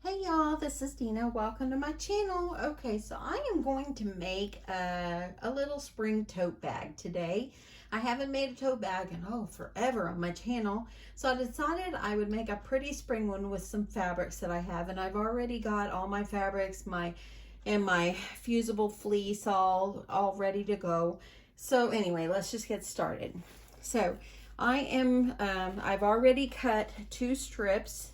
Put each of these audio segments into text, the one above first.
Hey y'all, this is Dina. Welcome to my channel. Okay, so I am going to make a little spring tote bag today. I haven't made a tote bag in forever on my channel, so I decided I would make a pretty spring one with some fabrics that I have, and I've already got all my fabrics, my fusible fleece all ready to go. So anyway, let's just get started. So I've already cut 2 strips.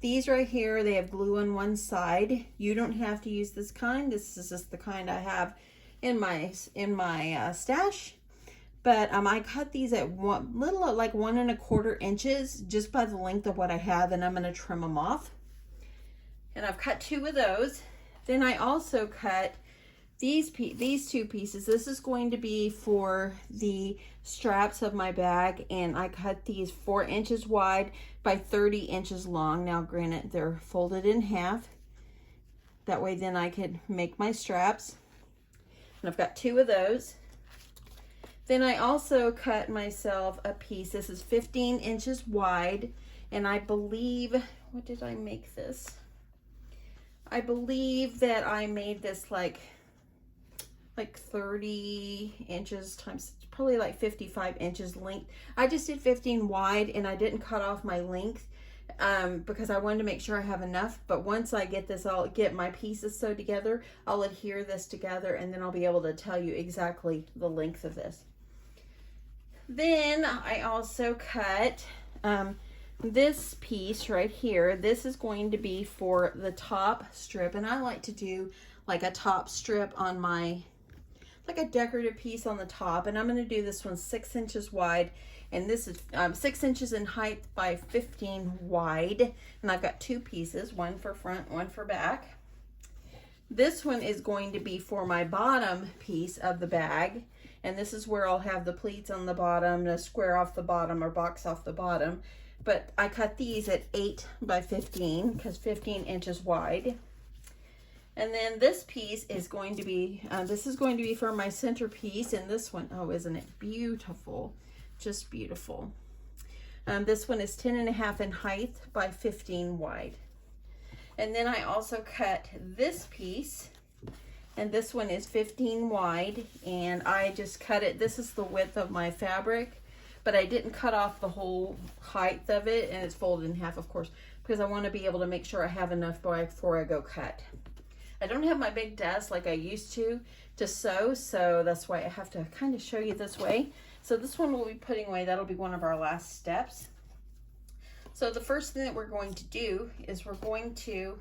These right here, they have glue on one side. You don't have to use this kind. This is just the kind I have in my stash. But I cut these at like 1¼ inches, just by the length of what I have, and I'm going to trim them off. And I've cut 2 of those. Then I also cut these 2 pieces. This is going to be for the straps of my bag, and I cut these 4 inches wide by 30 inches long. Now granted, they're folded in half. That way then I could make my straps. And I've got 2 of those. Then I also cut myself a piece. This is 15 inches wide, and I believe, what did I make this? I believe that I made this like 30 inches times probably like 55 inches length. I just did 15 wide, and I didn't cut off my length because I wanted to make sure I have enough. But once I get this, I'll get my pieces sewed together, I'll adhere this together, and then I'll be able to tell you exactly the length of this. Then I also cut this piece right here. This is going to be for the top strip, and I like to do like a top strip on my, like a decorative piece on the top. And I'm going to do this one 6 inches wide, and this is 6 inches in height by 15 wide. And I've got 2 pieces, one for front, one for back. This one is going to be for my bottom piece of the bag, and this is where I'll have the pleats on the bottom, to square off the bottom or box off the bottom. But I cut these at 8 by 15 because 15 inches wide. And then this piece is going to be, this is going to be for my centerpiece. And this one, oh, isn't it beautiful? Just beautiful. This one is 10½ in height by 15 wide. And then I also cut this piece, and this one is 15 wide, and I just cut it. This is the width of my fabric, but I didn't cut off the whole height of it, and it's folded in half, of course, because I want to be able to make sure I have enough before I go cut. I don't have my big desk like I used to sew, so that's why I have to kind of show you this way. So this one we'll be putting away. That'll be one of our last steps. So the first thing that we're going to do is we're going to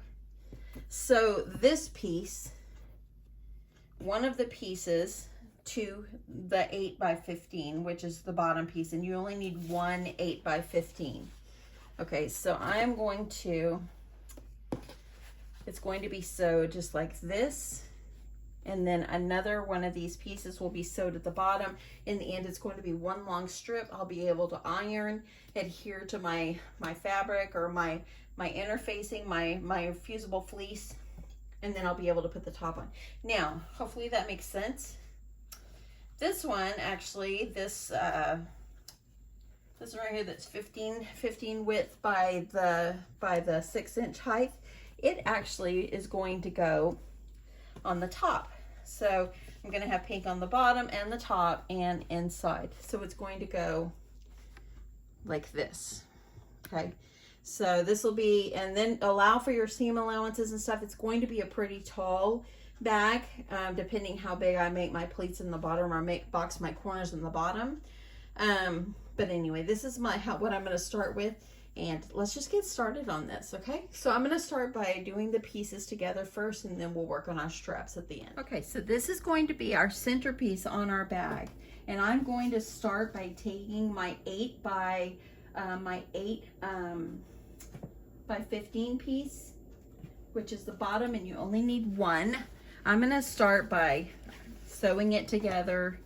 sew this piece, one of the pieces, to the 8 by 15, which is the bottom piece, and you only need one 8 by 15. Okay, so I am going to, it's going to be sewed just like this, and then another one of these pieces will be sewed at the bottom. In the end, it's going to be one long strip. I'll be able to iron, adhere to my fabric or my interfacing, my fusible fleece, and then I'll be able to put the top on. Now, hopefully that makes sense. This one, actually, this one right here, that's 15 width by the 6 inch height, it actually is going to go on the top. So I'm going to have pink on the bottom and the top and inside. So it's going to go like this. Okay. So this will be, and then allow for your seam allowances and stuff. It's going to be a pretty tall bag, depending how big I make my pleats in the bottom, or box my corners in the bottom. But anyway, this is what I'm going to start with. And let's just get started on this, okay? So I'm gonna start by doing the pieces together first, and then we'll work on our straps at the end. Okay, so this is going to be our centerpiece on our bag. And I'm going to start by taking my 8 by 15 piece, which is the bottom, and you only need one. I'm gonna start by sewing it together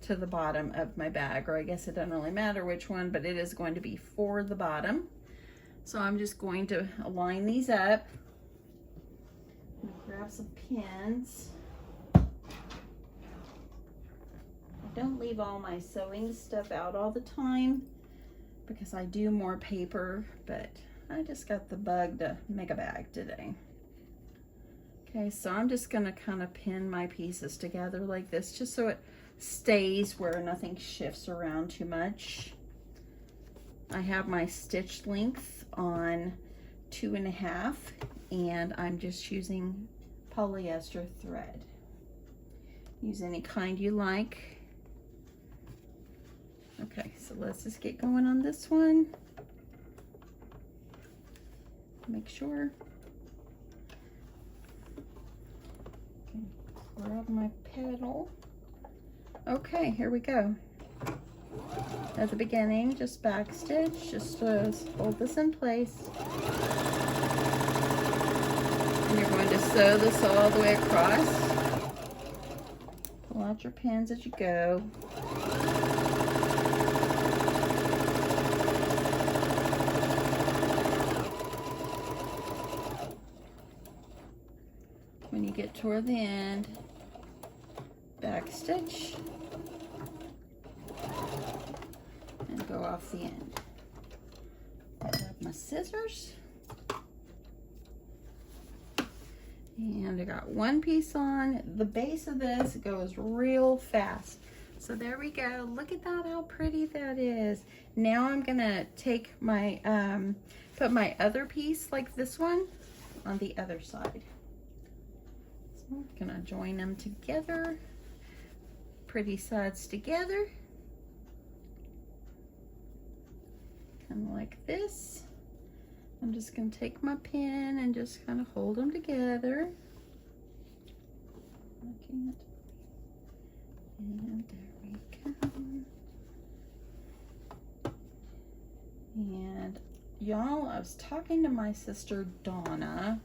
to the bottom of my bag, or I guess it doesn't really matter which one, but it is going to be for the bottom. So I'm just going to align these up. I'm gonna grab some pins. I don't leave all my sewing stuff out all the time because I do more paper, but I just got the bug to make a bag today. Okay, so I'm just gonna kind of pin my pieces together like this, just so it stays where nothing shifts around too much. I have my stitch length on 2.5, and I'm just using polyester thread. Use any kind you like. Okay, so let's just get going on this one. Make sure. Okay, grab my petal. Okay, here we go. At the beginning, just back stitch, just hold this in place. And you're going to sew this all the way across. Pull out your pins as you go. When you get toward the end, back stitch and go off the end. Grab my scissors, and I got one piece on. The base of this goes real fast. So there we go. Look at that, how pretty that is. Now I'm gonna take my, put my other piece like this one on the other side. I'm gonna join them together, pretty sides together, kind of like this. I'm just gonna take my pin and just kind of hold them together. I can't. And there we go. And y'all, I was talking to my sister Donna,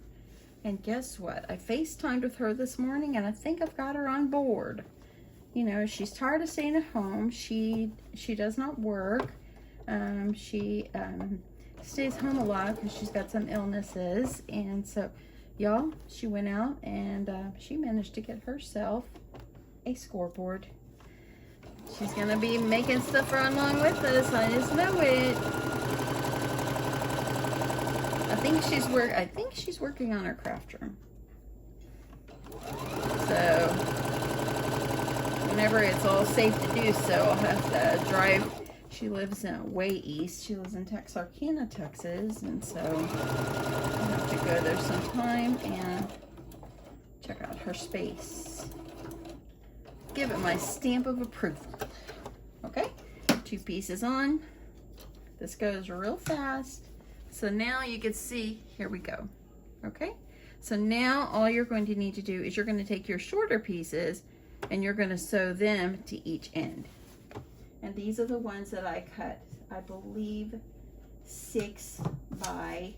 and guess what? I FaceTimed with her this morning, and I think I've got her on board. You know, she's tired of staying at home. She does not work. She stays home a lot because she's got some illnesses. And so, y'all, she went out and she managed to get herself a scoreboard. She's gonna be making stuff right along with us. I just know it. I think she's working on her craft room. So whenever it's all safe to do so, I'll have to drive. She lives way east. She lives in Texarkana, Texas, and so I'll have to go there sometime and check out her space. Give it my stamp of approval. Okay, 2 pieces on. This goes real fast. So now you can see, here we go. Okay, so now all you're going to need to do is you're going to take your shorter pieces and you're going to sew them to each end. And these are the ones that I cut, I believe 6 by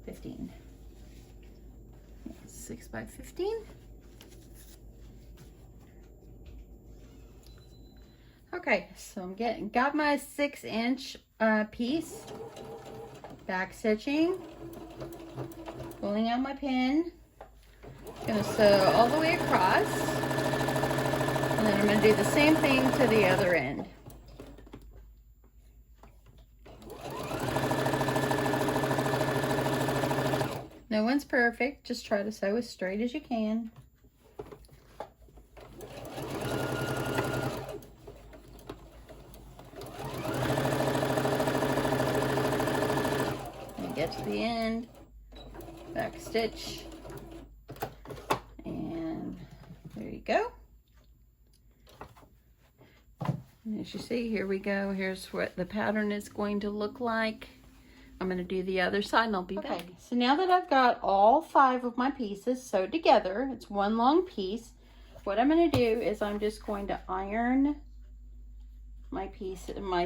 15. 6 by 15. Okay, so I'm got my 6-inch piece. Back stitching, pulling out my pin, gonna sew all the way across, and then I'm gonna do the same thing to the other end. No one's perfect, just try to sew as straight as you can. Get to the end, back stitch, and there you go. And as you see, here we go. Here's what the pattern is going to look like. I'm going to do the other side and I'll be back. So now that I've got all 5 of my pieces sewed together, it's one long piece. What I'm going to do is I'm just going to iron my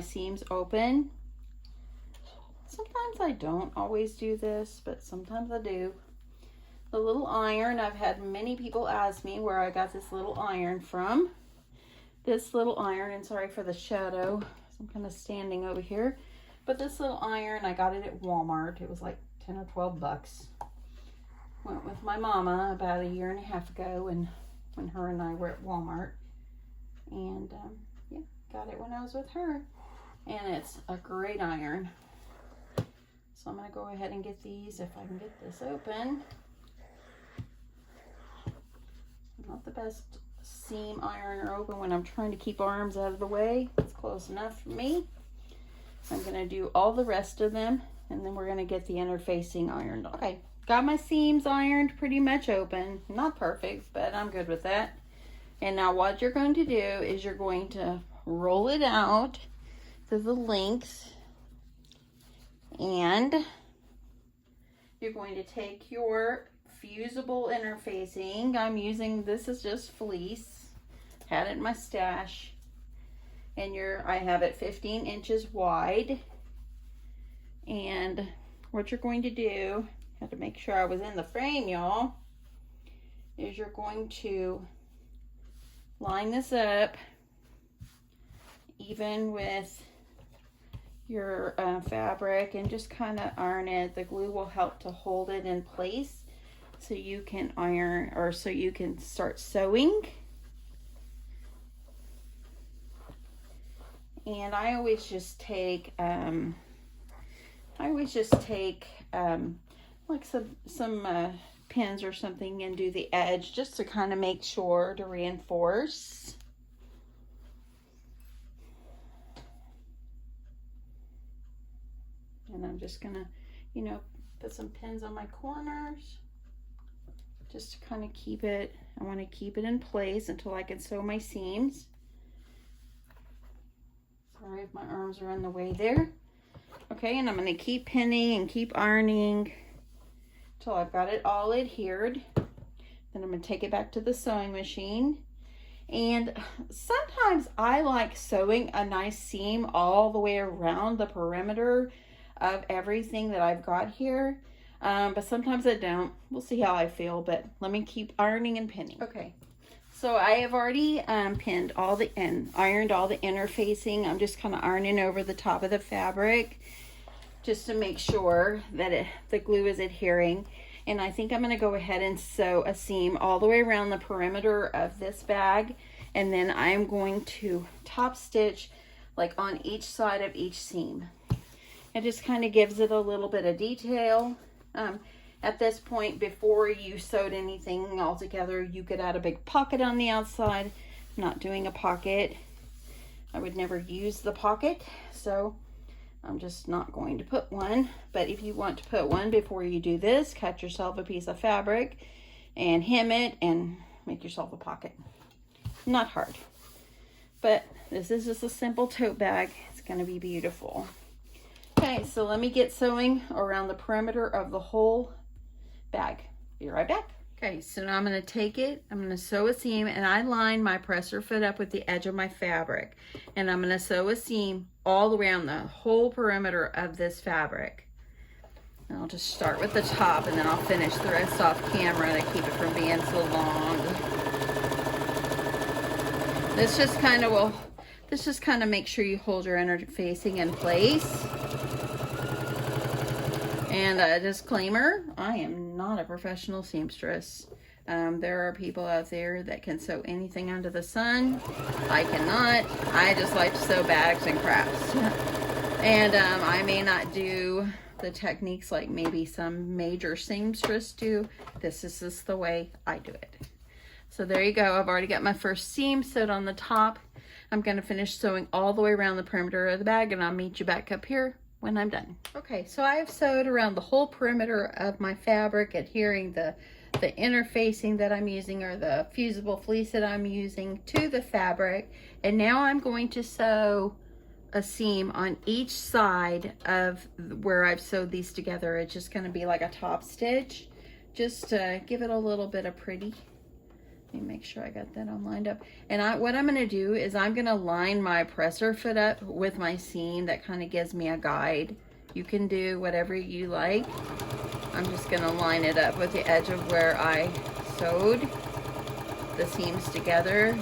seams open. Sometimes I don't always do this, but sometimes I do. The little iron, I've had many people ask me where I got this little iron from. This little iron, and sorry for the shadow, I'm kind of standing over here, but this little iron, I got it at Walmart. It was like 10 or 12 bucks. Went with my mama about 1.5 years ago, and when her and I were at Walmart. And yeah, got it when I was with her. And it's a great iron. So I'm going to go ahead and get these, if I can get this open. I'm not the best seam ironer open when I'm trying to keep arms out of the way. It's close enough for me. I'm going to do all the rest of them, and then we're going to get the interfacing ironed. Okay, got my seams ironed pretty much open. Not perfect, but I'm good with that. And now what you're going to do is you're going to roll it out to the length, and you're going to take your fusible interfacing. I'm using, this is just fleece, had it in my stash, and I have it 15 inches wide. And what you're going to do, had to make sure I was in the frame, y'all, is you're going to line this up even with your fabric and just kind of iron it. The glue will help to hold it in place so you can iron, or so you can start sewing. And I always just take like some pins or something and do the edge just to kind of make sure to reinforce. And I'm just gonna, you know, put some pins on my corners just to kind of keep it, I want to keep it in place until I can sew my seams. Sorry if my arms are in the way there. Okay, and I'm going to keep pinning and keep ironing until I've got it all adhered. Then I'm going to take it back to the sewing machine. And sometimes I like sewing a nice seam all the way around the perimeter of everything that I've got here. But sometimes I don't. We'll see how I feel, but let me keep ironing and pinning. Okay, so I have already pinned all the and ironed all the interfacing. I'm just kind of ironing over the top of the fabric just to make sure that the glue is adhering. And I think I'm going to go ahead and sew a seam all the way around the perimeter of this bag, and then I'm going to top stitch like on each side of each seam. It just kind of gives it a little bit of detail. At this point, before you sewed anything all together, you could add a big pocket on the outside. I'm not doing a pocket. I would never use the pocket, so I'm just not going to put one. But if you want to put one before you do this, cut yourself a piece of fabric and hem it and make yourself a pocket. Not hard. But this is just a simple tote bag. It's going to be beautiful. Okay, so let me get sewing around the perimeter of the whole bag. Be right back. Okay, so now I'm going to take it, I'm going to sew a seam, and I line my presser foot up with the edge of my fabric. And I'm going to sew a seam all around the whole perimeter of this fabric. And I'll just start with the top, and then I'll finish the rest off camera to keep it from being so long. This just kind of make sure you hold your interfacing in place. And a disclaimer, I am not a professional seamstress. There are people out there that can sew anything under the sun. I cannot. I just like to sew bags and crafts. And I may not do the techniques like maybe some major seamstress do. This is just the way I do it. So there you go. I've already got my first seam sewed on the top. I'm going to finish sewing all the way around the perimeter of the bag, and I'll meet you back up here when I'm done. Okay, so I have sewed around the whole perimeter of my fabric, adhering the interfacing that I'm using, or the fusible fleece that I'm using, to the fabric. And now I'm going to sew a seam on each side of where I've sewed these together. It's just going to be like a top stitch, just to give it a little bit of pretty. Let me make sure I got that all lined up. And what I'm going to do is I'm going to line my presser foot up with my seam. That kind of gives me a guide. You can do whatever you like. I'm just going to line it up with the edge of where I sewed the seams together.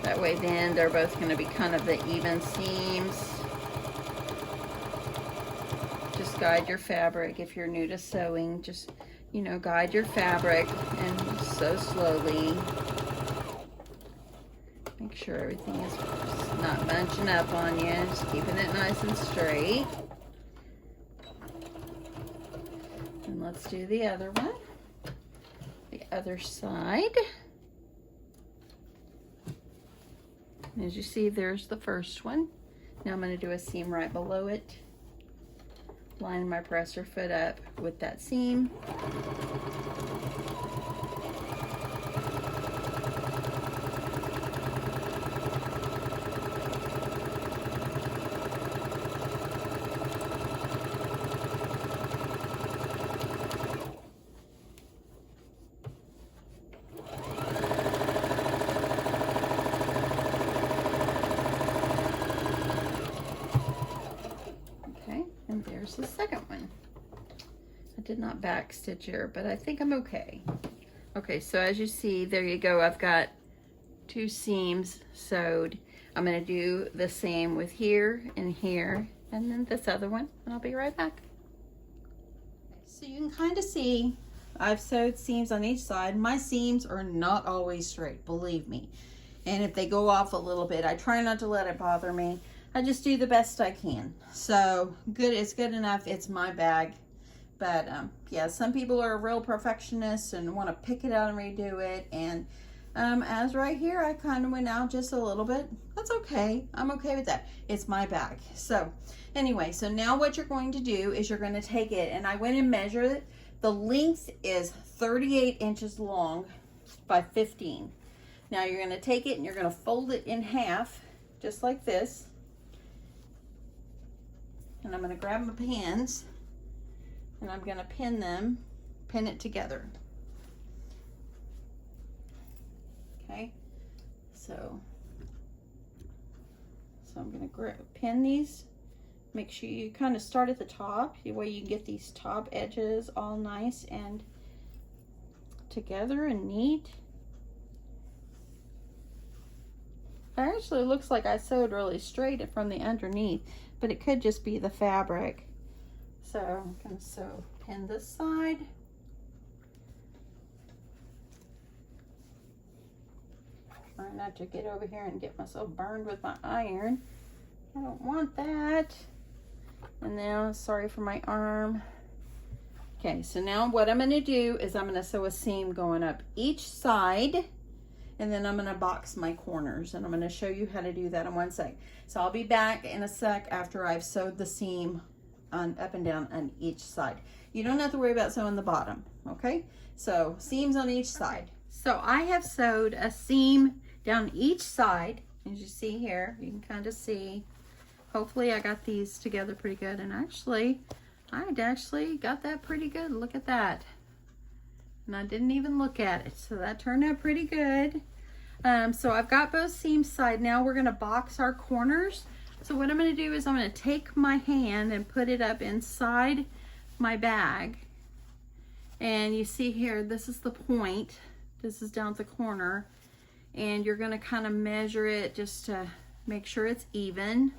That way then they're both going to be kind of the even seams. Just guide your fabric. If you're new to sewing, just, you know, guide your fabric and sew slowly. Make sure everything is Not bunching up on you, just keeping it nice and straight. And let's do the other one, the other side. As you see, there's the first one. Now I'm going to do a seam right below it. Line my presser foot up with that seam. And there's the second one. I did not back stitch here, but I think I'm okay. Okay, so as you see, there you go. I've got 2 seams sewed. I'm gonna do the same with here and here, and then this other one, and I'll be right back. So you can kind of see I've sewed seams on each side. My seams are not always straight, believe me. And if they go off a little bit, I try not to let it bother me. I just do the best I can. So good, it's good enough. It's my bag. But yeah, some people are real perfectionists and want to pick it out and redo it. And as right here, I kind of went out just a little bit. That's okay. I'm okay with that. It's my bag. So anyway, so now what you're going to do is you're going to take it, and I went and measured it. The length is 38 inches long by 15. Now you're going to take it and you're going to fold it in half, just like this. And I'm going to grab my pins and I'm going to pin it together. Okay, so I'm going to pin these. Make sure you kind of start at the top, the way you get these top edges all nice and together and neat. It actually looks like I sewed really straight from the underneath, but it could just be the fabric. So I'm going to pin this side. Try not to get over here and get myself burned with my iron. I don't want that. And now, sorry for my arm. Okay, so now what I'm going to do is I'm going to sew a seam going up each side. And then I'm going to box my corners, and I'm going to show you how to do that in one sec. So I'll be back in a sec after I've sewed the seam up and down on each side. You don't have to worry about sewing the bottom, okay? So seams on each side. So I have sewed a seam down each side. As you see here, you can kind of see. Hopefully I got these together pretty good, and I actually got that pretty good. Look at that. And I didn't even look at it, so that turned out pretty good. So I've got both seams side. Now we're going to box our corners. So what I'm going to do is I'm going to take my hand and put it up inside my bag. And you see here, this is the point. This is down at the corner. And you're going to kind of measure it just to make sure it's even.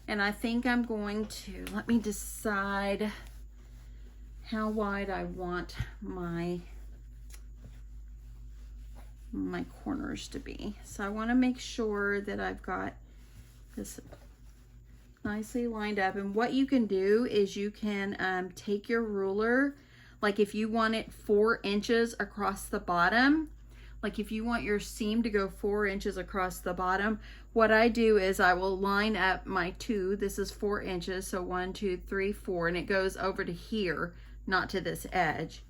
And I think I'm going to, let me decide how wide I want my corners to be. So I want to make sure that I've got this nicely lined up. And what you can do is you can take your ruler, like if you want it 4 inches across the bottom, like if you want your seam to go 4 inches across the bottom, what I do is I will line up my 2, this is 4 inches, so 1, 2, 3, 4, and it goes over to here, not to this edge.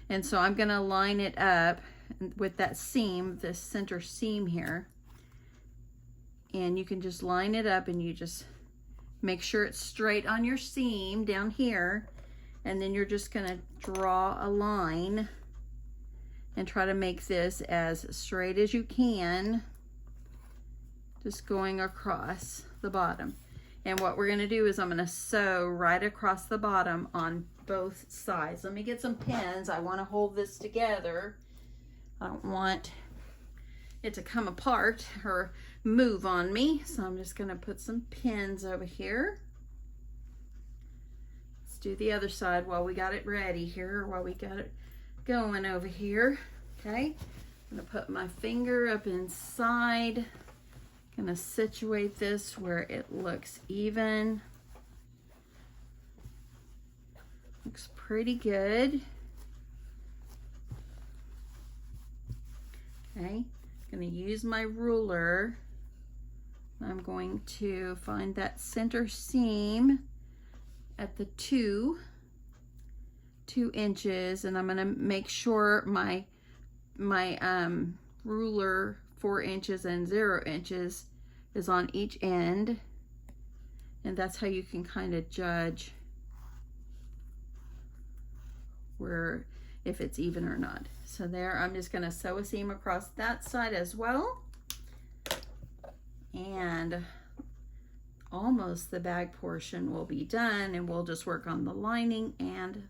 And so I'm going to line it up with that seam, this center seam here. And you can just line it up and you just make sure it's straight on your seam down here. And then you're just going to draw a line and try to make this as straight as you can, just going across the bottom. And what we're going to do is I'm going to sew right across the bottom on both sides. Let me get some pins. I want to hold this together. I don't want it to come apart or move on me. So I'm just going to put some pins over here. Let's do the other side while we got it ready here, while we got it going over here. Okay, I'm going to put my finger up inside. Gonna situate this where it looks even. Looks pretty good. Okay, gonna use my ruler. I'm going to find that center seam at the 2 inches, and I'm gonna make sure my ruler 4 inches and 0 inches is on each end, and that's how you can kind of judge where, if it's even or not. So there, I'm just gonna sew a seam across that side as well, and almost the bag portion will be done, and we'll just work on the lining and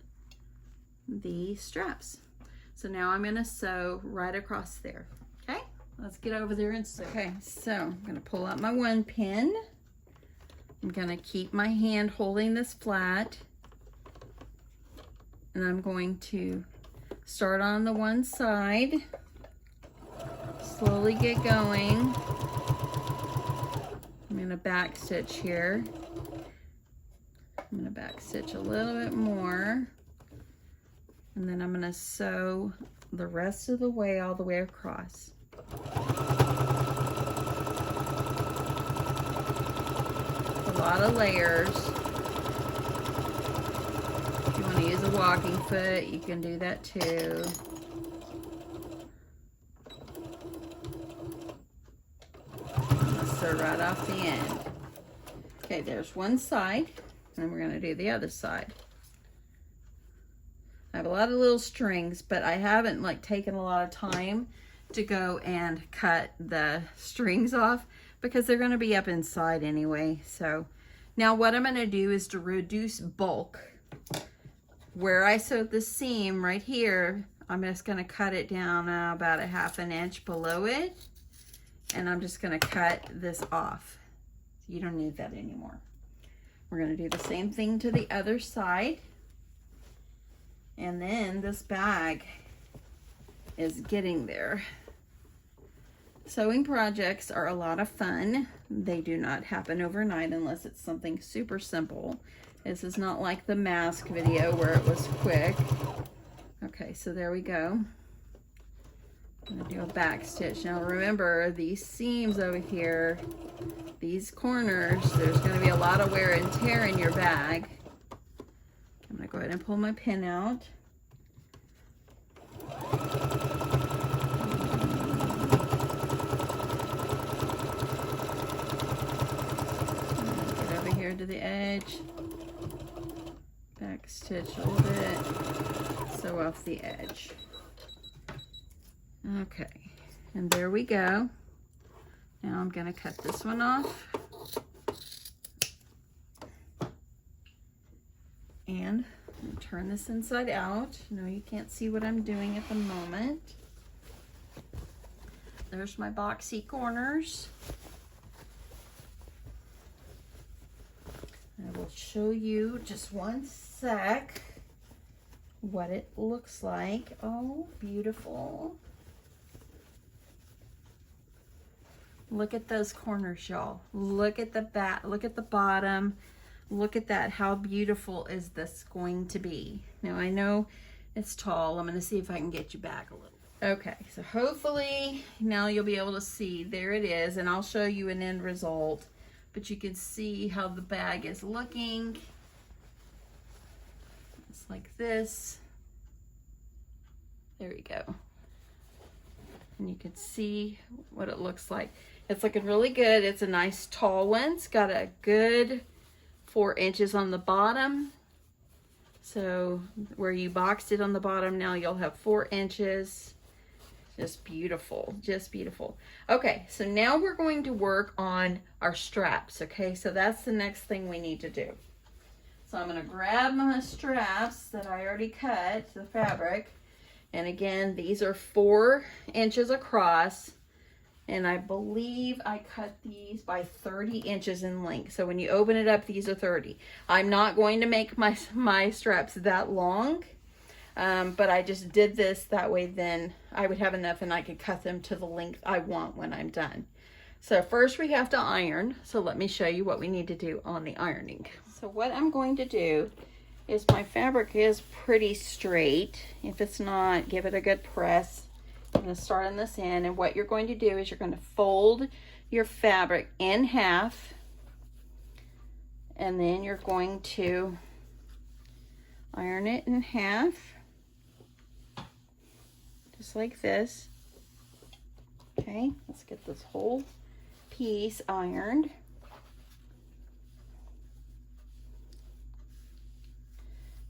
the straps. So now I'm gonna sew right across there. Okay, let's get over there and sew. Okay, so I'm gonna pull out my 1 pin. I'm gonna keep my hand holding this flat, and I'm going to start on the one side, slowly get going. I'm gonna back stitch here. I'm gonna back stitch a little bit more, and then I'm gonna sew the rest of the way all the way across. A lot of layers. If you want to use a walking foot, you can do that too. Sew right off the end. Okay, there's one side, and we're gonna do the other side. I have a lot of little strings, but I haven't like taken a lot of time to go and cut the strings off because they're gonna be up inside anyway. So now what I'm gonna do is to reduce bulk. Where I sewed the seam right here, I'm just gonna cut it down about a ½ inch below it. And I'm just gonna cut this off. You don't need that anymore. We're gonna do the same thing to the other side. And then this bag is getting there. Sewing projects are a lot of fun. They do not happen overnight unless it's something super simple. This is not like the mask video where it was quick. Okay, so there we go. I'm gonna do a back stitch. Now remember, these seams over here, these corners, there's gonna be a lot of wear and tear in your bag. I'm gonna go ahead and pull my pin out. Get over here to the edge. Back stitch a little bit, sew off the edge. Okay, and there we go. Now I'm gonna cut this one off. And turn this inside out. No, you can't see what I'm doing at the moment. There's my boxy corners. I will show you just one sec what it looks like. Oh, beautiful. Look at those corners, y'all. Look at the back, look at the bottom. Look at that. How beautiful is this going to be? Now I know it's tall. I'm going to see if I can get you back a little. Okay, so hopefully now you'll be able to see. There it is, and I'll show you an end result. But you can see how the bag is looking. It's like this. There we go. And you can see what it looks like. It's looking really good. It's a nice tall one. It's got a good 4 inches on the bottom. So where you boxed it on the bottom, now you'll have 4 inches. Just beautiful, just beautiful. Okay, so now we're going to work on our straps, okay? So that's the next thing we need to do. So I'm gonna grab my straps that I already cut, the fabric. And again, these are 4 inches across. And I believe I cut these by 30 inches in length. So when you open it up, these are 30. I'm not going to make my straps that long, but I just did this that way then I would have enough and I could cut them to the length I want when I'm done. So first we have to iron. So let me show you what we need to do on the ironing. So what I'm going to do is, my fabric is pretty straight. If it's not, give it a good press. I'm going to start on this end, and what you're going to do is you're going to fold your fabric in half, and then you're going to iron it in half, just like this. Okay, let's get this whole piece ironed.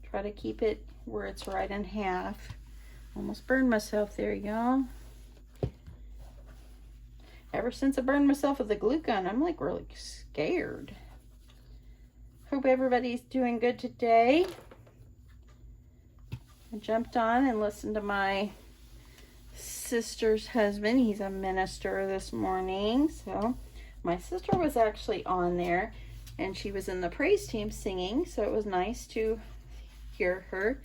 Try to keep it where it's right in half. Almost burned myself there, y'all. Ever since I burned myself with the glue gun, I'm like really scared. Hope everybody's doing good today. I jumped on and listened to my sister's husband. He's a minister this morning. So my sister was actually on there, and she was in the praise team singing. So it was nice to hear her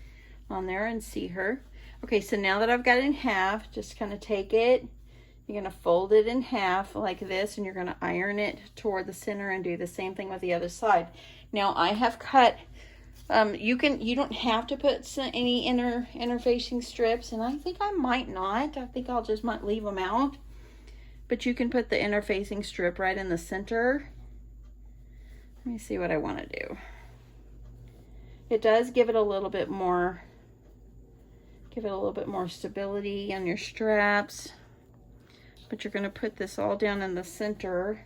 on there and see her. Okay, so now that I've got it in half, just kind of take it. You're going to fold it in half like this, and you're going to iron it toward the center and do the same thing with the other side. Now I have cut, you don't have to put any interfacing strips, and I think I might not. I think I'll just might leave them out. But you can put the interfacing strip right in the center. Let me see what I want to do. It does give it a little bit more, stability on your straps. But you're going to put this all down in the center,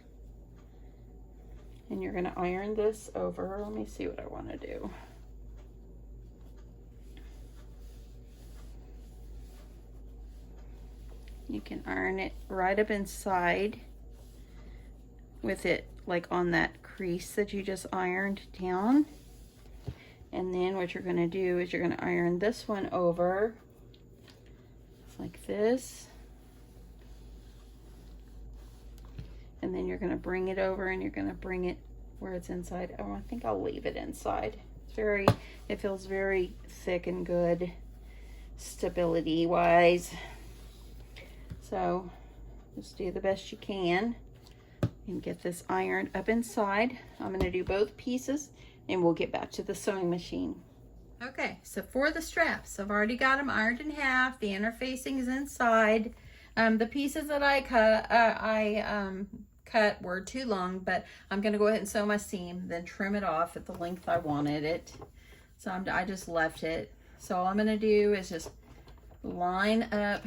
and you're going to iron this over. Let me see what I want to do. You can iron it right up inside with it like on that crease that you just ironed down. And then what you're going to do is you're going to iron this one over like this. And then you're going to bring it over, and you're going to bring it where it's inside. Oh, I think I'll leave it inside. It feels very thick and good stability wise. So just do the best you can and get this ironed up inside. I'm going to do both pieces, and we'll get back to the sewing machine. Okay, so for the straps, I've already got them ironed in half. The interfacing is inside. The pieces that I cut were too long, but I'm going to go ahead and sew my seam, then trim it off at the length I wanted it. So I just left it. So all I'm going to do is just line up,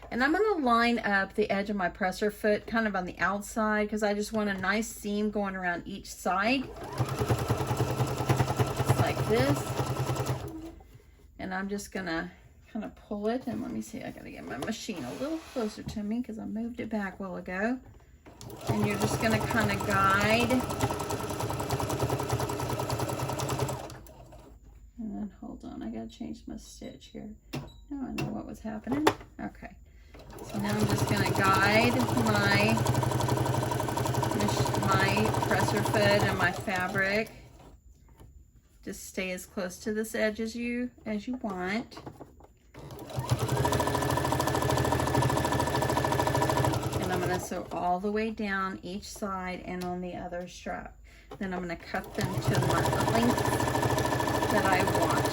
and I'm going to line up the edge of my presser foot kind of on the outside, because I just want a nice seam going around each side. Just like this. And I'm just going to kind of pull it, and let me see, I got to get my machine a little closer to me because I moved it back a while ago. And you're just going to kind of guide. And then hold on, I got to change my stitch here. Now I know what was happening. Okay. So now I'm just going to guide my presser foot and my fabric. Just stay as close to this edge as you want. And I'm going to sew all the way down each side and on the other strap. Then I'm going to cut them to the length that I want.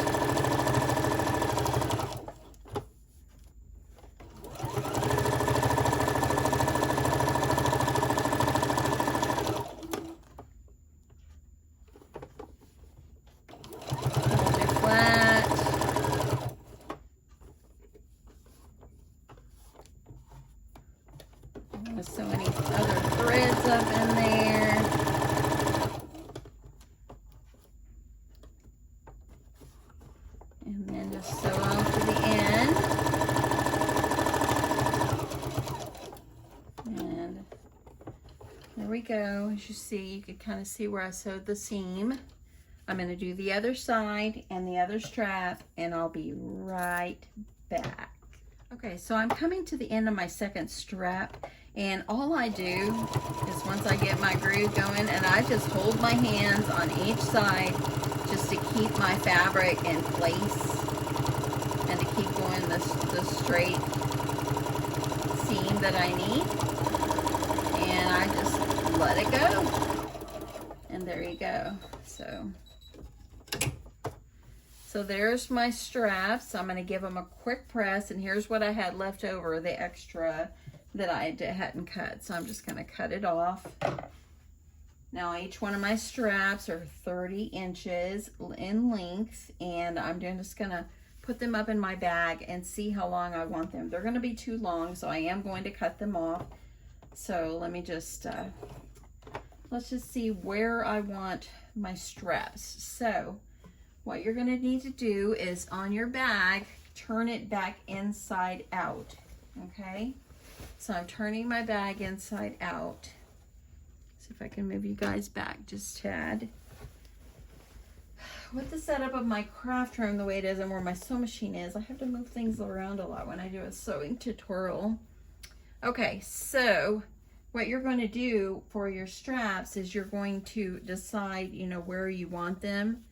So many other threads up in there. And then just sew on to the end. And there we go. As you see, you can kind of see where I sewed the seam. I'm going to do the other side and the other strap, and I'll be right back. Okay, so I'm coming to the end of my second strap, and all I do is once I get my groove going, and I just hold my hands on each side just to keep my fabric in place and to keep going the straight seam that I need. and I just let it go. And there you go. So there's my straps. I'm going to give them a quick press, and here's what I had left over, the extra that I hadn't cut. So I'm just going to cut it off. Now each one of my straps are 30 inches in length, and I'm just going to put them up in my bag and see how long I want them. They're going to be too long, so I am going to cut them off. So let me just, let's just see where I want my straps. So what you're going to need to do is on your bag, turn it back inside out, okay? So I'm turning my bag inside out. See if I can move you guys back just a tad. With the setup of my craft room the way it is and where my sewing machine is, I have to move things around a lot when I do a sewing tutorial. Okay, so what you're going to do for your straps is you're going to decide, you know, where you want them.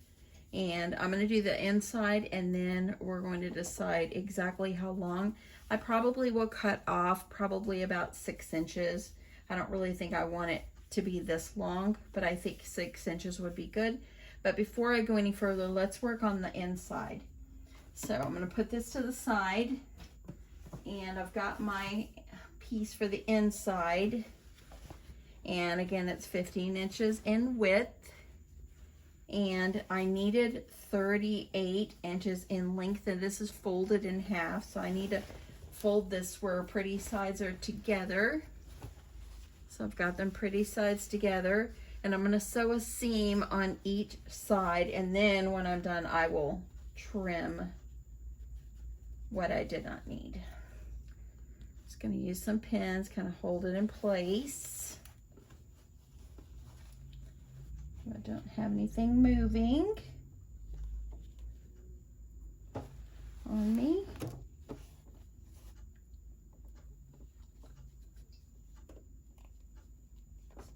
And I'm going to do the inside, and then we're going to decide exactly how long. I probably will cut off probably about 6 inches. I don't really think I want it to be this long, but I think 6 inches would be good. But before I go any further, let's work on the inside. So I'm going to put this to the side, and I've got my piece for the inside. And again, it's 15 inches in width. And I needed 38 inches in length, and this is folded in half, so I need to fold this where pretty sides are together. So I've got them pretty sides together, and I'm going to sew a seam on each side, and then when I'm done I will trim what I did not need. Just going to use some pins, kind of hold it in place. I don't have anything moving on me.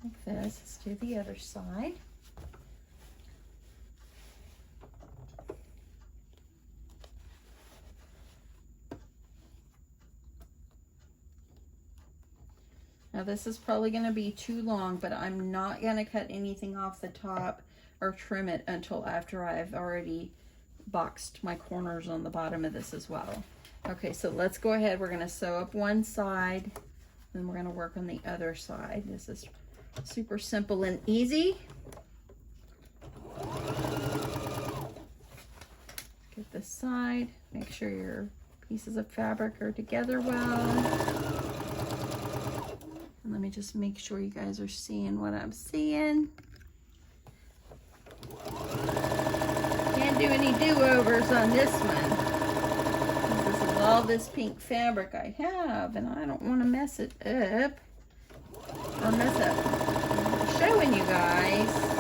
Like this. Let's do the other side. Now this is probably going to be too long, but I'm not going to cut anything off the top or trim it until after I've already boxed my corners on the bottom of this as well. Okay, so let's go ahead. We're going to sew up one side, then we're going to work on the other side. This is super simple and easy. Get this side, make sure your pieces of fabric are together well. And let me just make sure you guys are seeing what I'm seeing. Can't do any do-overs on this one. This is all this pink fabric I have, and I don't want to mess it up. Or mess up showing you guys.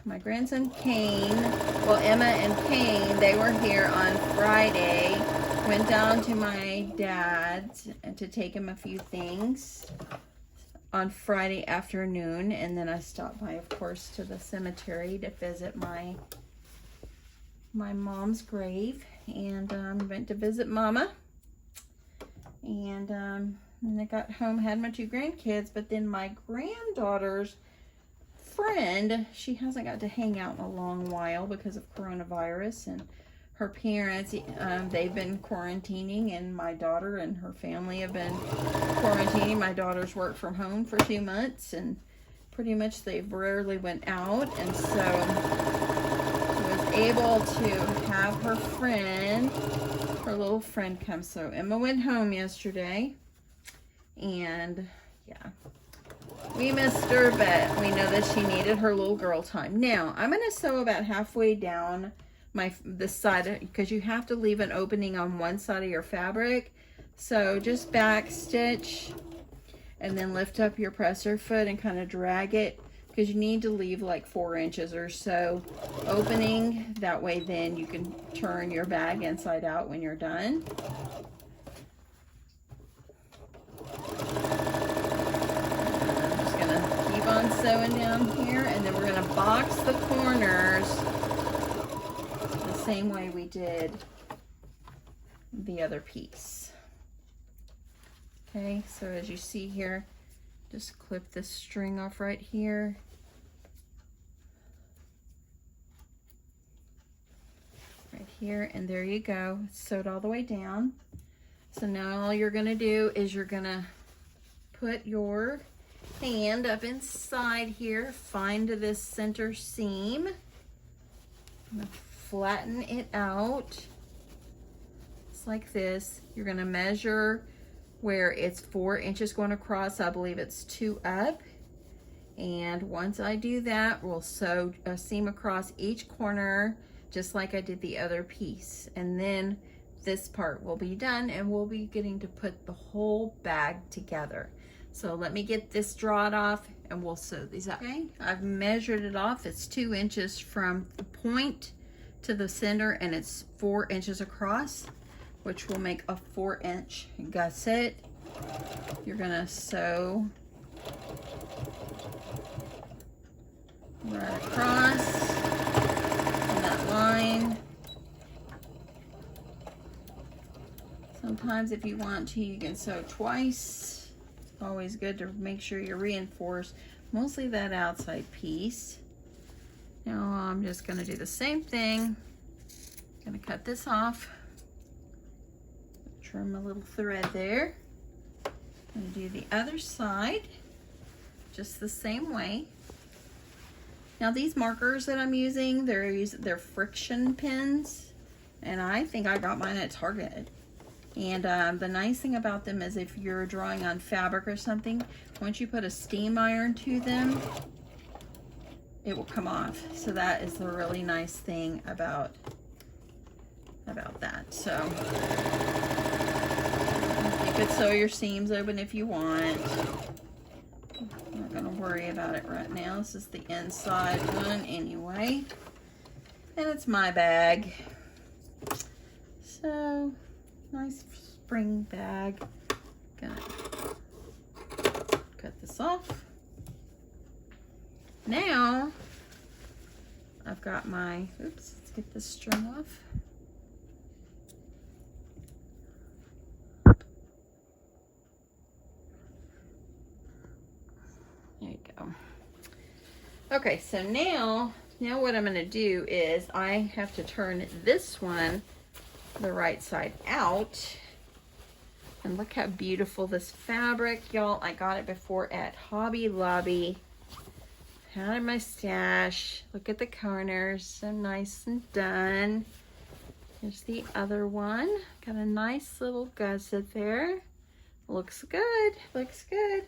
My grandson Kane, well, Emma and Kane, they were here on Friday. Went down to my dad's to take him a few things on Friday afternoon, and then I stopped by, of course, to the cemetery to visit my mom's grave, and went to visit Mama. And I got home, had my 2 grandkids, but then my granddaughter's friend, she hasn't got to hang out in a long while because of coronavirus, and her parents, they've been quarantining, and my daughter and her family have been quarantining. My daughter's worked from home for 2 months, and pretty much they've rarely went out, and so she was able to have her friend, her little friend, come. So Emma went home yesterday, and yeah, we missed her, but we know that she needed her little girl time. Now, I'm going to sew about halfway down this side, because you have to leave an opening on one side of your fabric. So just back stitch and then lift up your presser foot and kind of drag it, because you need to leave like 4 inches or so opening. That way then you can turn your bag inside out when you're done. On sewing down here, and then we're going to box the corners the same way we did the other piece. Okay, so as you see here, just clip this string off right here. Right here, and there you go. It's sewed all the way down. So now all you're gonna do is you're gonna put your hand up inside here, find this center seam. I'm gonna flatten it out. Just like this. You're gonna measure where it's 4 inches going across. I believe it's 2 up. And once I do that, we'll sew a seam across each corner, just like I did the other piece. And then this part will be done, and we'll be getting to put the whole bag together. So let me get this drawed off and we'll sew these up. Okay, I've measured it off. It's 2 inches from the point to the center, and it's 4 inches across, which will make a 4-inch gusset. You're gonna sew right across on that line. Sometimes if you want to, you can sew twice. It's always good to make sure you reinforce mostly that outside piece. Now I'm just gonna do the same thing. Gonna cut this off. Trim a little thread there. And do the other side just the same way. Now these markers that I'm using, they're friction pins, and I think I got mine at Target. And the nice thing about them is if you're drawing on fabric or something, once you put a steam iron to them, it will come off. So that is the really nice thing about that. So you could sew your seams open if you want. I'm not gonna worry about it right now. This is the inside one anyway. And it's my bag. So, nice spring bag. Gonna cut this off. Now, I've got my, oops, let's get this string off. There you go. Okay, so now what I'm gonna do is I have to turn this one the right side out. And look how beautiful this fabric, y'all. I got it before at Hobby Lobby. Had in my stash. Look at the corners, so nice and done. Here's the other one. Got a nice little gusset there. Looks good, looks good.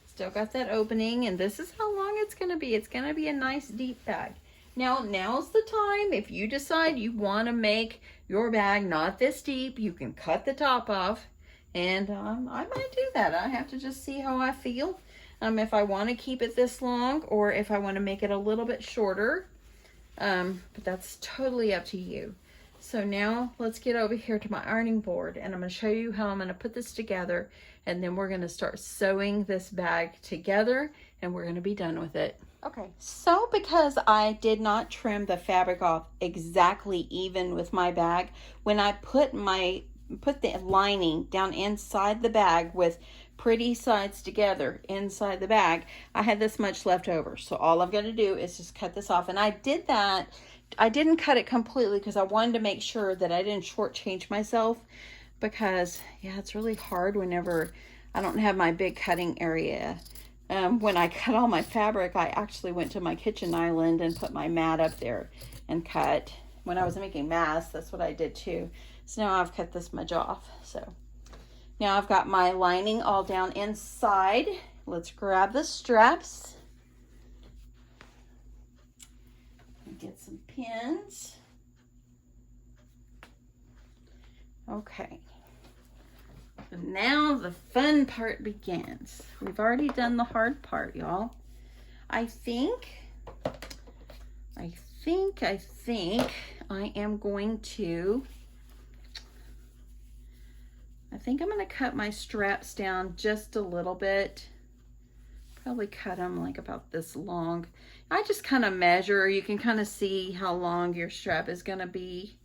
Still got that opening, and this is how long it's gonna be. It's gonna be a nice deep bag. Now's the time. If you decide you wanna make your bag not this deep, you can cut the top off, and I might do that. I have to just see how I feel. If I want to keep it this long, or if I want to make it a little bit shorter, but that's totally up to you. So now let's get over here to my ironing board, and I'm going to show you how I'm going to put this together, and then we're going to start sewing this bag together, and we're going to be done with it. Okay, so because I did not trim the fabric off exactly even with my bag, when I put the lining down inside the bag with pretty sides together inside the bag, I had this much left over. So all I'm going to do is just cut this off. And I did that. I didn't cut it completely because I wanted to make sure that I didn't shortchange myself, because yeah, it's really hard whenever I don't have my big cutting area. When I cut all my fabric, I actually went to my kitchen island and put my mat up there and cut. When I was making masks, that's what I did too. So now I've cut this much off. So now I've got my lining all down inside. Let's grab the straps and get some pins. Okay. So now the fun part begins. We've already done the hard part, y'all. I think I am going to, I'm going to cut my straps down just a little bit. probably cut them like about this long. I just kind of measure. You can kind of see how long your strap is going to be.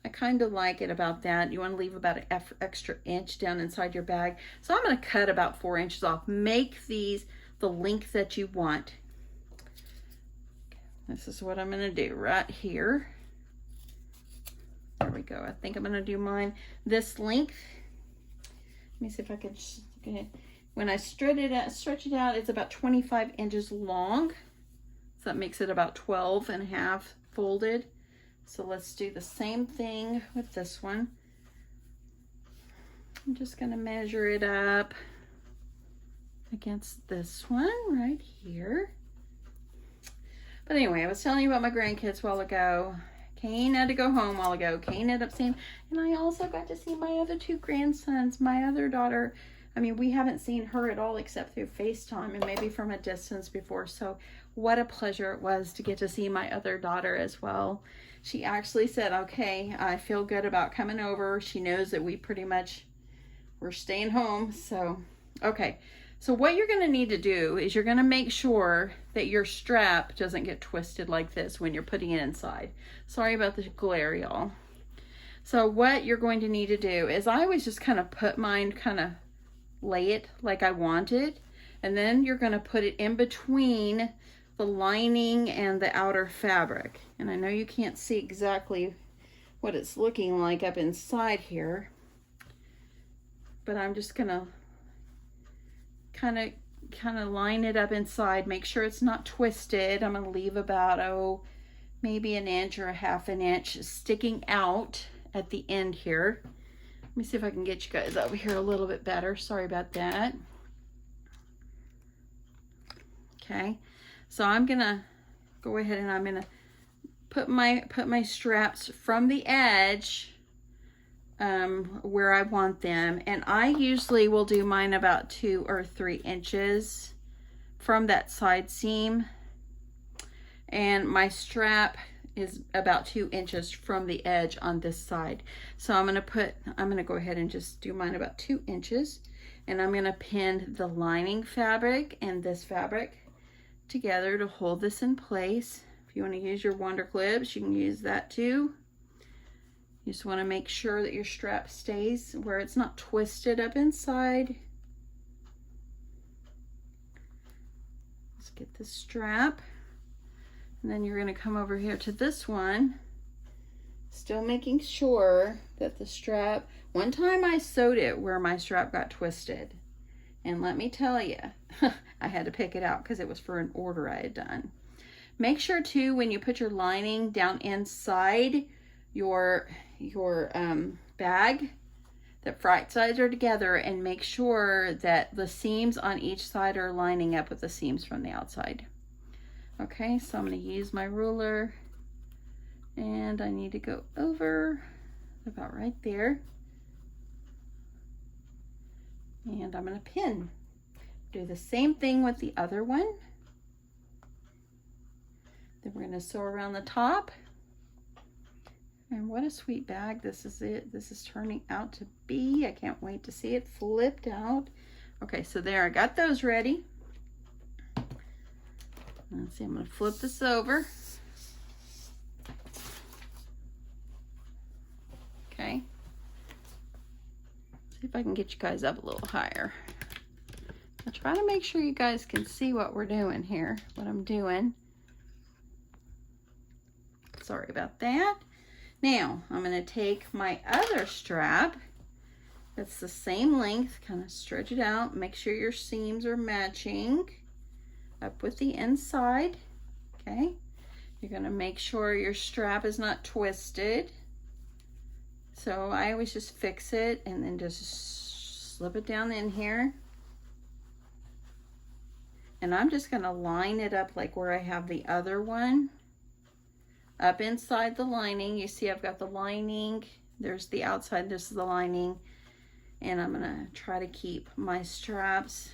I kind of like it about that. You want to leave about an extra inch down inside your bag. So I'm going to cut about 4 inches off. Make these the length that you want. This is what I'm going to do right here. There we go. I think I'm going to do mine this length. Let me see if I can just, okay. When I stretch it out, it's about 25 inches long. So that makes it about 12 and a half folded. So let's do the same thing with this one. I'm just going to measure it up against this one right here. But anyway, I was telling you about my grandkids a while ago. Kane had to go home a while ago. Kane ended up seeing, and I also got to see my other 2 grandsons. My other daughter, I mean, we haven't seen her at all except through FaceTime and maybe from a distance before. So what a pleasure it was to get to see my other daughter as well. She actually said, okay, I feel good about coming over. She knows that we pretty much, we're staying home. So, okay. So what you're going to need to do is you're going to make sure that your strap doesn't get twisted like this when you're putting it inside. Sorry about the glare, y'all. So what you're going to need to do is I always just kind of put mine, kind of lay it like I want it. And then you're going to put it in between the lining and the outer fabric. And I know you can't see exactly what it's looking like up inside here, but I'm just going to kind of line it up inside. Make sure it's not twisted. I'm going to leave about, maybe an inch or a half an inch sticking out at the end here. Let me see if I can get you guys over here a little bit better. Sorry about that. Okay, so I'm gonna go ahead and I'm gonna put my straps from the edge where I want them, and I usually will do mine about 2 or 3 inches from that side seam, and my strap is about 2 inches from the edge on this side. So I'm gonna go ahead and just do mine about 2 inches, and I'm gonna pin the lining fabric and this fabric together to hold this in place. If you want to use your wonder clips, you can use that too. You just want to make sure that your strap stays where it's not twisted up inside. Let's get this strap. And then you're going to come over here to this one, still making sure that the strap, one time I sewed it where my strap got twisted. And let me tell you, I had to pick it out because it was for an order I had done. Make sure too, when you put your lining down inside your bag, that right sides are together, and make sure that the seams on each side are lining up with the seams from the outside. Okay, so I'm going to use my ruler, and I need to go over about right there. And I'm going to pin. Do the same thing with the other one. Then we're going to sew around the top. And what a sweet bag this is. This is turning out to be. I can't wait to see it flipped out. Okay, so there, I got those ready. Let's see, I'm going to flip this over. Okay. See if I can get you guys up a little higher. I'll try to make sure you guys can see what we're doing here, what I'm doing. Sorry about that. Now, I'm going to take my other strap that's the same length, kind of stretch it out, make sure your seams are matching up with the inside. Okay, you're going to make sure your strap is not twisted. So I always just fix it and then just slip it down in here. And I'm just going to line it up like where I have the other one. Up inside the lining, you see I've got the lining. There's the outside, this is the lining. And I'm going to try to keep my straps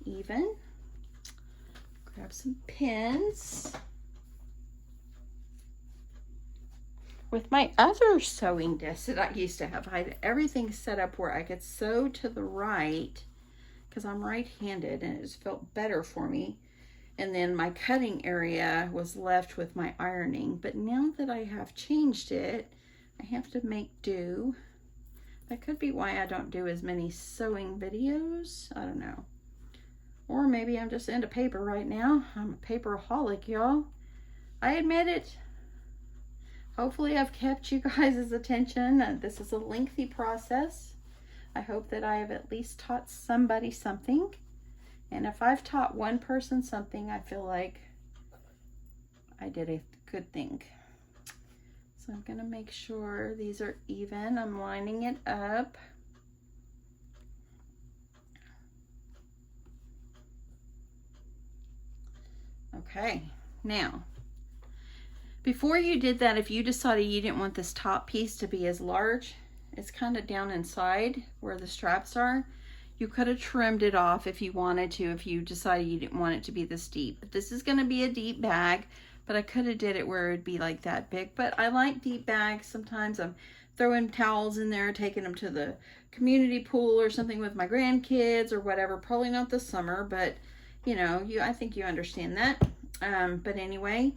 even. Grab some pins. with my other sewing disc that I used to have. I had everything set up where I could sew to the right because I'm right-handed and it just felt better for me. And then my cutting area was left with my ironing. But now that I have changed it, I have to make do. That could be why I don't do as many sewing videos. I don't know. Or maybe I'm just into paper right now. I'm a paperaholic, y'all. I admit it. Hopefully I've kept you guys' attention. This is a lengthy process. I hope that I have at least taught somebody something. And if I've taught one person something, I feel like I did a good thing. So I'm going to make sure these are even. I'm lining it up. Okay, now, before you did that, if you decided you didn't want this top piece to be as large, it's kind of down inside where the straps are. You could have trimmed it off if you wanted to, if you decided you didn't want it to be this deep. But this is going to be a deep bag, but I could have did it where it'd be like that big. But I like deep bags. Sometimes I'm throwing towels in there, taking them to the community pool or something with my grandkids or whatever. Probably not this summer, but you know, I think you understand that. But anyway,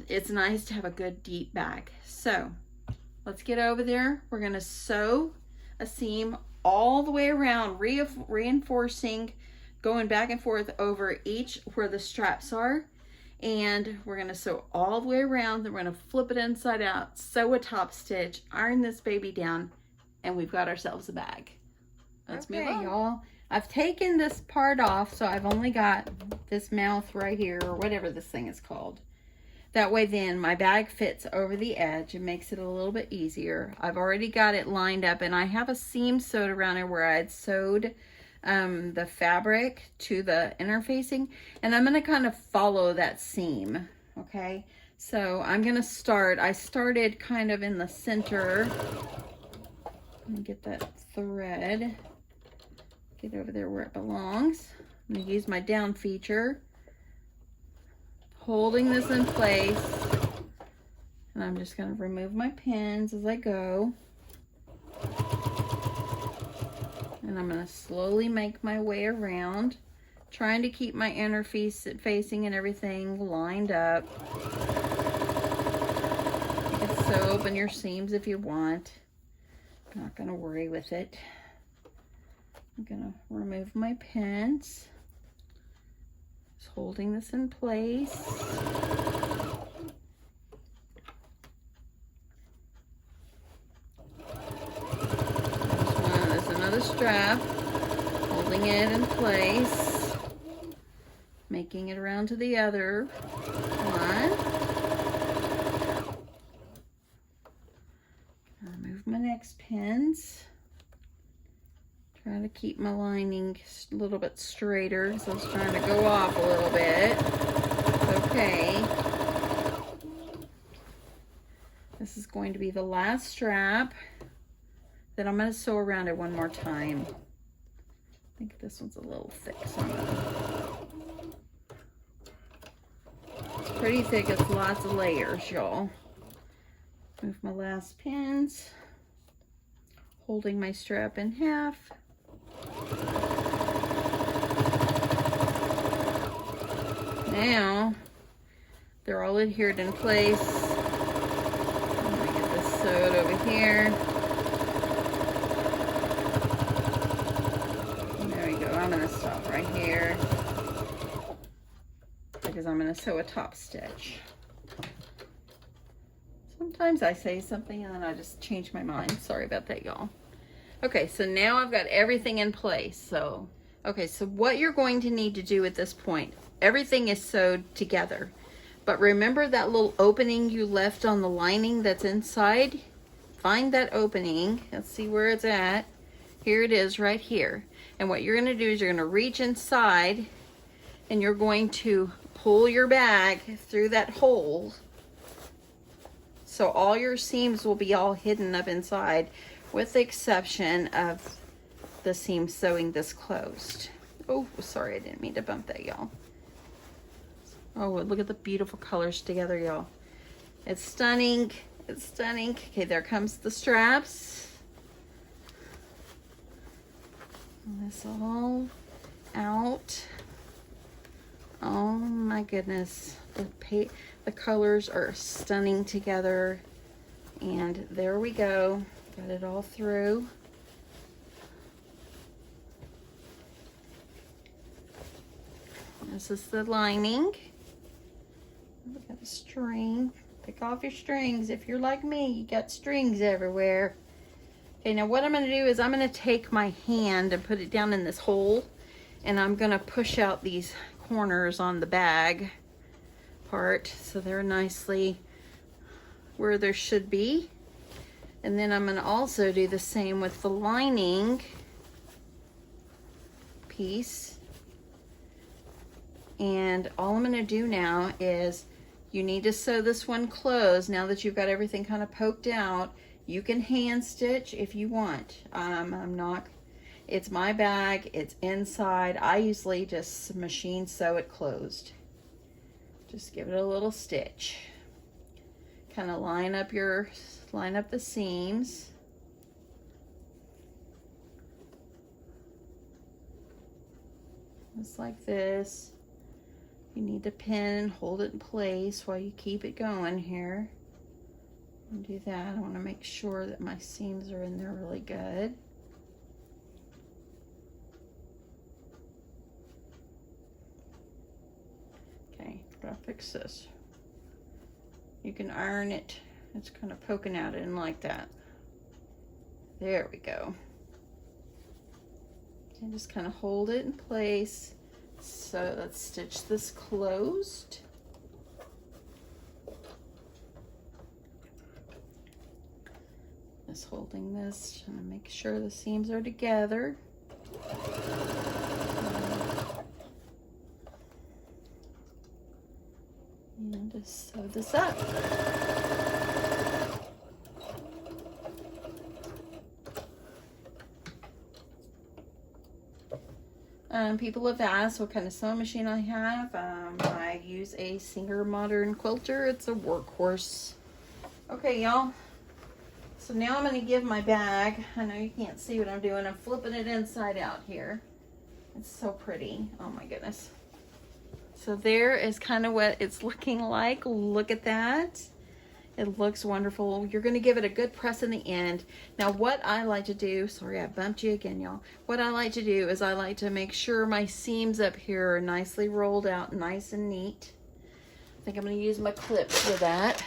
it's nice to have a good deep bag. So let's get over there. We're going to sew a seam all the way around, reinforcing, going back and forth over each where the straps are. And we're going to sew all the way around. Then we're going to flip it inside out, sew a top stitch, iron this baby down, and we've got ourselves a bag. Let's move on, y'all. I've taken this part off, so I've only got this mouth right here, or whatever this thing is called. That way then my bag fits over the edge and makes it a little bit easier. I've already got it lined up, and I have a seam sewed around it where I had sewed the fabric to the interfacing, and I'm going to kind of follow that seam. Okay, so I'm going to start. I started kind of in the center. Let me get that thread. Get over there where it belongs. I'm going to use my down feature, holding this in place, and I'm just going to remove my pins as I go, and I'm going to slowly make my way around, trying to keep my inner facing and everything lined up. You can sew open your seams if you want. I'm not going to worry with it. I'm going to remove my pins. Just holding this in place. There's another strap. Holding it in place. Making it around to the other one. Remove my next pins. Trying to keep my lining a little bit straighter, so it's trying to go off a little bit. Okay. This is going to be the last strap. Then I'm going to sew around it one more time. I think this one's a little thick, so it's pretty thick. It's lots of layers, y'all. Move my last pins. Holding my strap in half. Now they're all adhered in place. I'm going to get this sewed over here. There we go. I'm going to stop right here because I'm going to sew a top stitch. Sometimes I say something and then I just change my mind. Sorry about that, y'all. Okay, so now I've got everything in place. So what you're going to need to do at this point, everything is sewed together. But remember that little opening you left on the lining that's inside? Find that opening. Let's see where it's at. Here it is right here. And what you're going to do is you're going to reach inside and you're going to pull your bag through that hole. So all your seams will be all hidden up inside, with the exception of the seam sewing this closed. Oh, sorry, I didn't mean to bump that, y'all. Oh, look at the beautiful colors together, y'all. It's stunning. It's stunning. Okay, there comes the straps. This all out. Oh my goodness. The colors are stunning together. And there we go. Got it all through. This is the lining. Look at the string. Pick off your strings. If you're like me, you got strings everywhere. Okay, now what I'm going to do is I'm going to take my hand and put it down in this hole, and I'm going to push out these corners on the bag part so they're nicely where there should be. And then I'm going to also do the same with the lining piece. And all I'm going to do now is, you need to sew this one closed. Now that you've got everything kind of poked out, you can hand stitch if you want. I'm not, it's my bag, it's inside. I usually just machine sew it closed. Just give it a little stitch. Kind of line up the seams. Just like this. You need to pin and hold it in place while you keep it going here. And do that. I want to make sure that my seams are in there really good. Okay, gotta fix this. You can iron it. It's kind of poking out in like that. There we go. And just kind of hold it in place. So let's stitch this closed. Just holding this, trying to make sure the seams are together. And just sew this up. People have asked what kind of sewing machine I have. I use a Singer Modern Quilter. It's a workhorse. Okay, y'all. So now I'm going to give my bag. I know you can't see what I'm doing. I'm flipping it inside out here. It's so pretty. Oh my goodness. So there is kind of what it's looking like. Look at that. It looks wonderful. You're going to give it a good press in the end. Now what I like to do, sorry I bumped you again, y'all. What I like to do is I like to make sure my seams up here are nicely rolled out, nice and neat. I think I'm going to use my clips for that.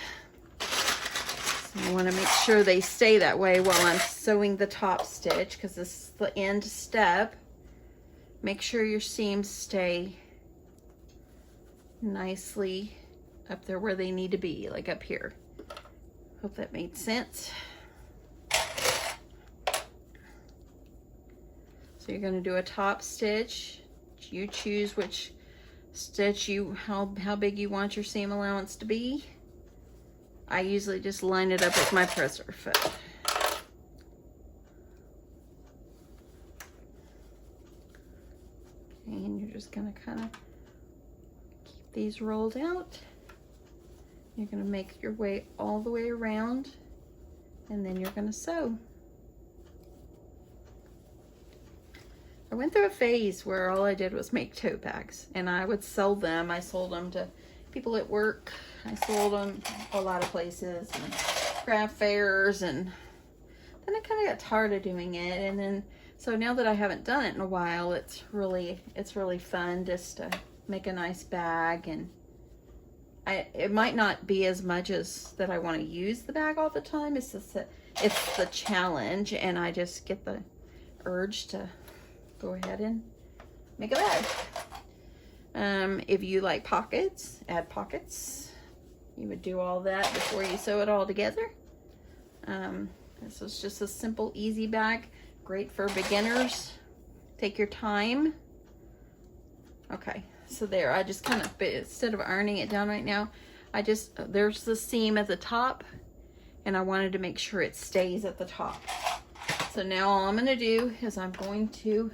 So I want to make sure they stay that way while I'm sewing the top stitch, because this is the end step. Make sure your seams stay nicely up there where they need to be, like up here. Hope that made sense. So you're going to do a top stitch. You choose which stitch how big you want your seam allowance to be. I usually just line it up with my presser foot. Okay, and you're just going to kind of keep these rolled out. You're going to make your way all the way around, and then you're going to sew. I went through a phase where all I did was make tote bags, and I would sell them. I sold them to people at work. I sold them a lot of places, and craft fairs, and then I kind of got tired of doing it. And then, so now that I haven't done it in a while, it's really fun just to make a nice bag. And it might not be as much as that I want to use the bag all the time. It's just it's the challenge, and I just get the urge to go ahead and make a bag. If you like pockets, add pockets. You would do all that before you sew it all together. This is just a simple, easy bag. Great for beginners. Take your time. Okay. So there, I just kind of, instead of ironing it down right now, there's the seam at the top, and I wanted to make sure it stays at the top. So now all I'm going to do is I'm going to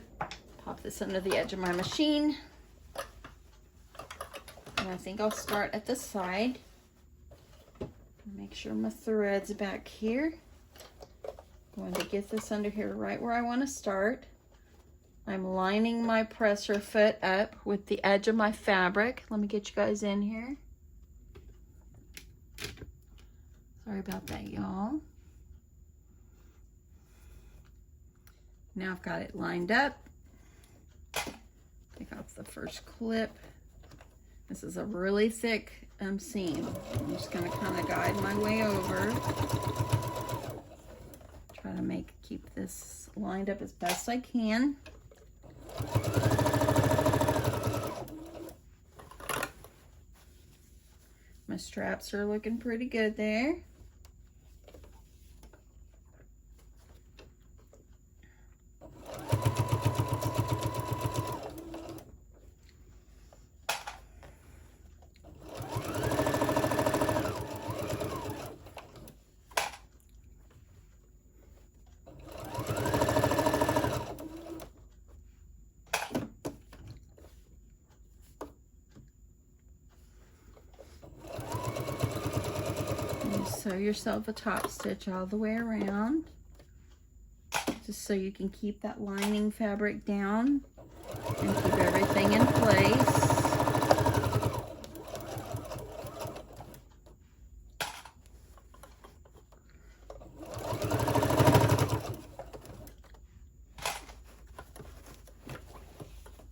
pop this under the edge of my machine. And I think I'll start at the side. Make sure my thread's back here. Going to get this under here right where I want to start. I'm lining my presser foot up with the edge of my fabric. Let me get you guys in here. Sorry about that, y'all. Now I've got it lined up. Take off the first clip. This is a really thick seam. I'm just going to kind of guide my way over. Try to keep this lined up as best I can. My straps are looking pretty good there. Sew yourself a top stitch all the way around, just so you can keep that lining fabric down and keep everything in place.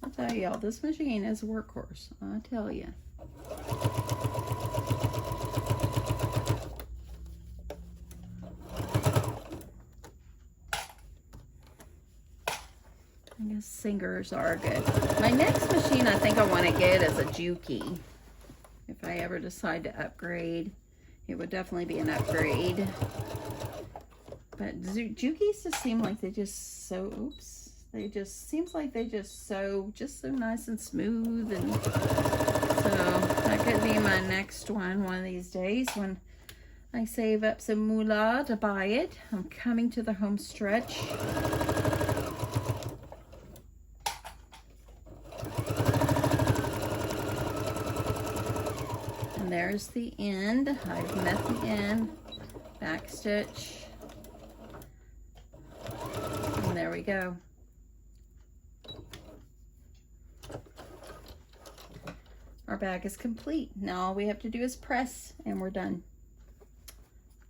I'll tell y'all, this machine is a workhorse, I tell you. Singers are good. My next machine I think I want to get is a Juki. If I ever decide to upgrade, it would definitely be an upgrade. But Jukis just seem like they just sew, they just, seems like they just sew just so nice and smooth. And so that could be my next one of these days when I save up some moolah to buy it. I'm coming to the home stretch. And there's the end. I've met the end. Back stitch. And there we go. Our bag is complete. Now all we have to do is press and we're done.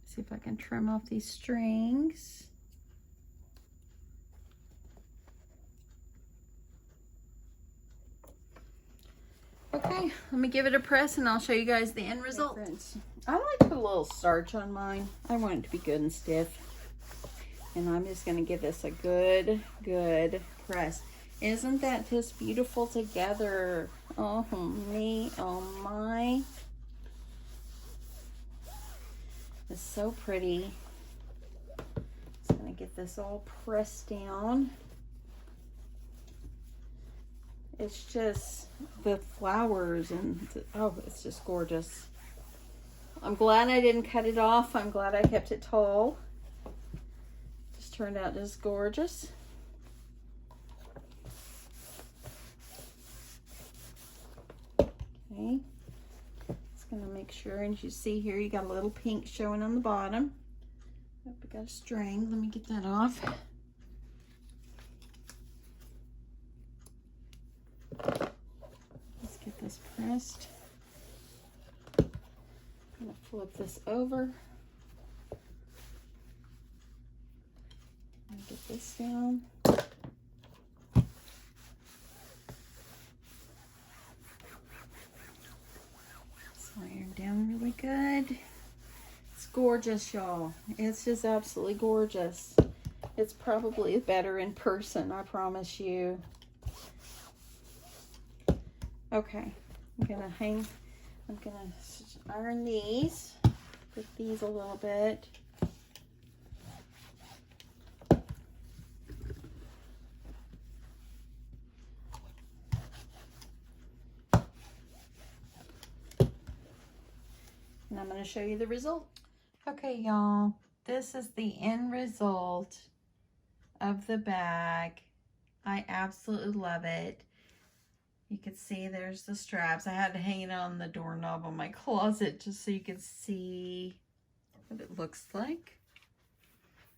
See if I can trim off these strings. Okay, let me give it a press and I'll show you guys the end result. I like to put a little starch on mine. I want it to be good and stiff. And I'm just going to give this a good press. Isn't that just beautiful together? Oh me, oh my. It's so pretty. Just going to get this all pressed down. It's just the flowers and oh, it's just gorgeous. I'm glad I didn't cut it off. I'm glad I kept it tall. Just turned out just gorgeous. Okay, just gonna make sure, and you see here you got a little pink showing on the bottom. Yep, I got a string. Let me get that off. Let's get this pressed. I'm gonna flip this over. And get this down. Iron down really good. It's gorgeous, y'all. It's just absolutely gorgeous. It's probably better in person, I promise you. Okay, I'm gonna iron these, put these a little bit. And I'm going to show you the result. Okay, y'all, this is the end result of the bag. I absolutely love it. You can see there's the straps. I had to hang it on the doorknob on my closet just so you could see what it looks like.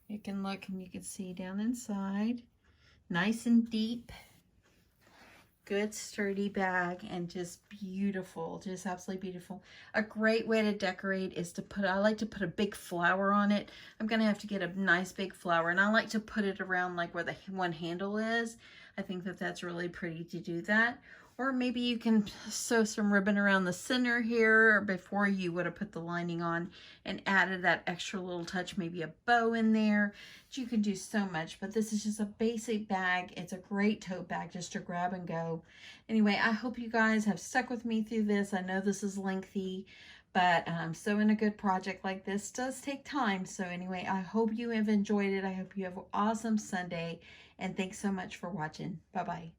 You can look and you can see down inside. Nice and deep. Good sturdy bag and just beautiful, just absolutely beautiful. A great way to decorate is to put, I like to put a big flower on it. I'm gonna have to get a nice big flower, and I like to put it around like where the one handle is. I think that that's really pretty to do that. Or maybe you can sew some ribbon around the center here before you would have put the lining on and added that extra little touch, maybe a bow in there. You can do so much, but this is just a basic bag. It's a great tote bag just to grab and go. Anyway, I hope you guys have stuck with me through this. I know this is lengthy, but sewing a good project like this does take time. So anyway, I hope you have enjoyed it. I hope you have an awesome Sunday, and thanks so much for watching. Bye-bye.